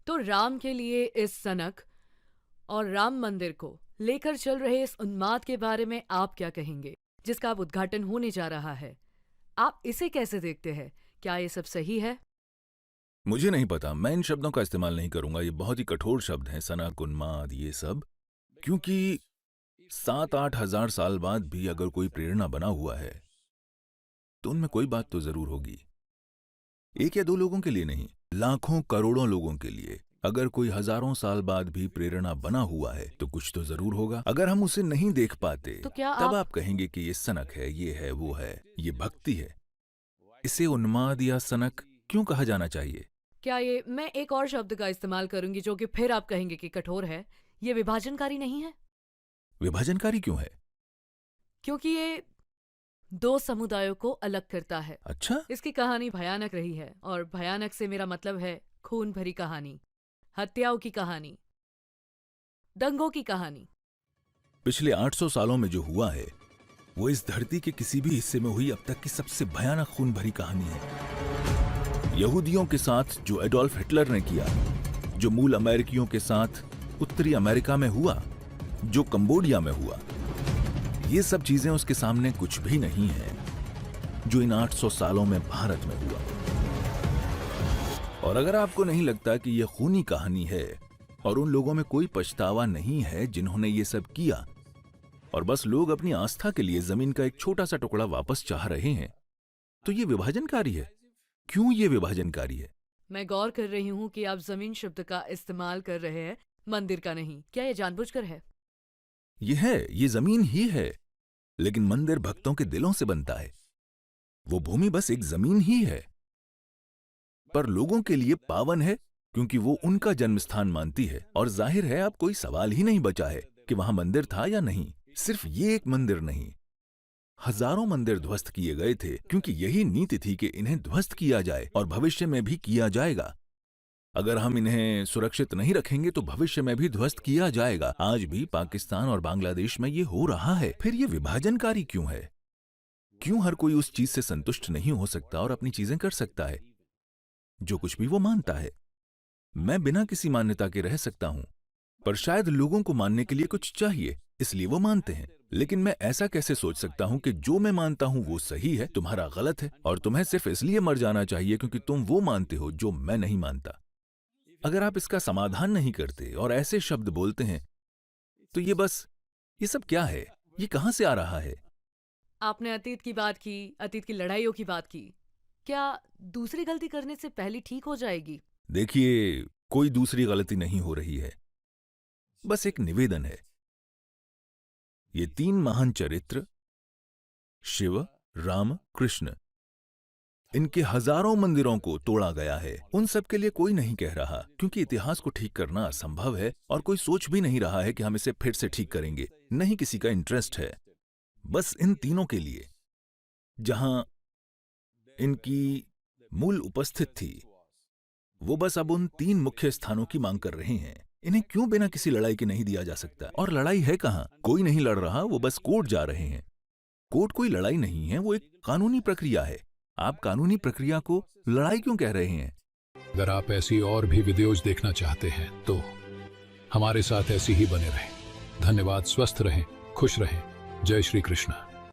तो राम के लिए इस सनक और राम मंदिर को लेकर चल रहे इस उन्माद के बारे में आप क्या कहेंगे, जिसका अब उद्घाटन होने जा रहा है? आप इसे कैसे देखते हैं? क्या ये सब सही है? मुझे नहीं पता, मैं इन शब्दों का इस्तेमाल नहीं करूंगा। ये बहुत ही कठोर शब्द हैं, सनक, उन्माद, ये सब। क्योंकि 7-8 हजार साल बाद भी अगर कोई प्रेरणा बना हुआ है तो उनमें कोई बात तो जरूर होगी। एक या दो लोगों के लिए नहीं, लाखों करोड़ों लोगों के लिए। अगर कोई हजारों साल बाद भी प्रेरणा बना हुआ है तो कुछ तो जरूर होगा। अगर हम उसे नहीं देख पाते तो क्या तब आप कहेंगे कि ये सनक है, ये है, वो है, ये भक्ति है। इसे उन्माद या सनक क्यों कहा जाना चाहिए? क्या ये, मैं एक और शब्द का इस्तेमाल करूंगी जो कि फिर आप कहेंगे कि कठोर है, ये विभाजनकारी नहीं है? विभाजनकारी क्यों है? क्योंकि ये दो समुदायों को अलग करता है। अच्छा, इसकी कहानी भयानक रही है, और भयानक से मेरा मतलब है खून भरी कहानी, हत्याओं की कहानी, दंगों की कहानी। पिछले 800 सालों में जो हुआ है वो इस धरती के किसी भी हिस्से में हुई अब तक की सबसे भयानक खून भरी कहानी है। यहूदियों के साथ जो एडोल्फ हिटलर ने किया, जो मूल अमेरिकियों के साथ उत्तरी अमेरिका में हुआ, जो कंबोडिया में हुआ, ये सब चीजें उसके सामने कुछ भी नहीं है जो इन 800 सालों में भारत में हुआ। और अगर आपको नहीं लगता कि यह खूनी कहानी है और उन लोगों में कोई पछतावा नहीं है जिन्होंने ये सब किया, और बस लोग अपनी आस्था के लिए जमीन का एक छोटा सा टुकड़ा वापस चाह रहे हैं, तो ये विभाजनकारी है। क्यों ये विभाजनकारी है? मैं गौर कर रही हूँ कि आप जमीन शब्द का इस्तेमाल कर रहे हैं, मंदिर का नहीं। क्या ये जानबूझकर है? ये जमीन ही है, लेकिन मंदिर भक्तों के दिलों से बनता है। वो भूमि बस एक जमीन ही है, पर लोगों के लिए पावन है क्योंकि वो उनका जन्म स्थान मानती है। और जाहिर है अब कोई सवाल ही नहीं बचा है कि वहां मंदिर था या नहीं। सिर्फ ये एक मंदिर नहीं, हजारों मंदिर ध्वस्त किए गए थे क्योंकि यही नीति थी कि इन्हें ध्वस्त किया जाए और भविष्य में भी किया जाएगा। अगर हम इन्हें सुरक्षित नहीं रखेंगे तो भविष्य में भी ध्वस्त किया जाएगा। आज भी पाकिस्तान और बांग्लादेश में ये हो रहा है। फिर ये विभाजनकारी क्यों है? क्यों हर कोई उस चीज से संतुष्ट नहीं हो सकता और अपनी चीजें कर सकता है, जो कुछ भी वो मानता है? मैं बिना किसी मान्यता के रह सकता हूं, पर शायद लोगों को मानने के लिए कुछ चाहिए, इसलिए वो मानते हैं। लेकिन मैं ऐसा कैसे सोच सकता हूं कि जो मैं मानता हूं वो सही है, तुम्हारा गलत है, और तुम्हें सिर्फ इसलिए मर जाना चाहिए क्योंकि तुम वो मानते हो जो मैं नहीं मानता? अगर आप इसका समाधान नहीं करते और ऐसे शब्द बोलते हैं तो ये सब क्या है? ये कहां से आ रहा है? आपने अतीत की बात की, अतीत की लड़ाइयों की बात की। क्या दूसरी गलती करने से पहली ठीक हो जाएगी? देखिए, कोई दूसरी गलती नहीं हो रही है, बस एक निवेदन है। ये 3 महान चरित्र, शिव, राम, कृष्ण, इनके हजारों मंदिरों को तोड़ा गया है। उन सब के लिए कोई नहीं कह रहा, क्योंकि इतिहास को ठीक करना असंभव है और कोई सोच भी नहीं रहा है कि हम इसे फिर से ठीक करेंगे। नहीं किसी का इंटरेस्ट है। बस इन तीनों के लिए, जहां इनकी मूल उपस्थित थी, वो बस अब उन 3 मुख्य स्थानों की मांग कर रहे हैं। इन्हें क्यों बिना किसी लड़ाई के नहीं दिया जा सकता? और लड़ाई है कहां? कोई नहीं लड़ रहा, वो बस कोर्ट जा रहे हैं। कोर्ट कोई लड़ाई नहीं है, वो एक कानूनी प्रक्रिया है। आप कानूनी प्रक्रिया को लड़ाई क्यों कह रहे हैं? अगर आप ऐसी और भी वीडियोज देखना चाहते हैं तो हमारे साथ ऐसी ही बने रहें। धन्यवाद। स्वस्थ रहें, खुश रहें। जय श्री कृष्ण।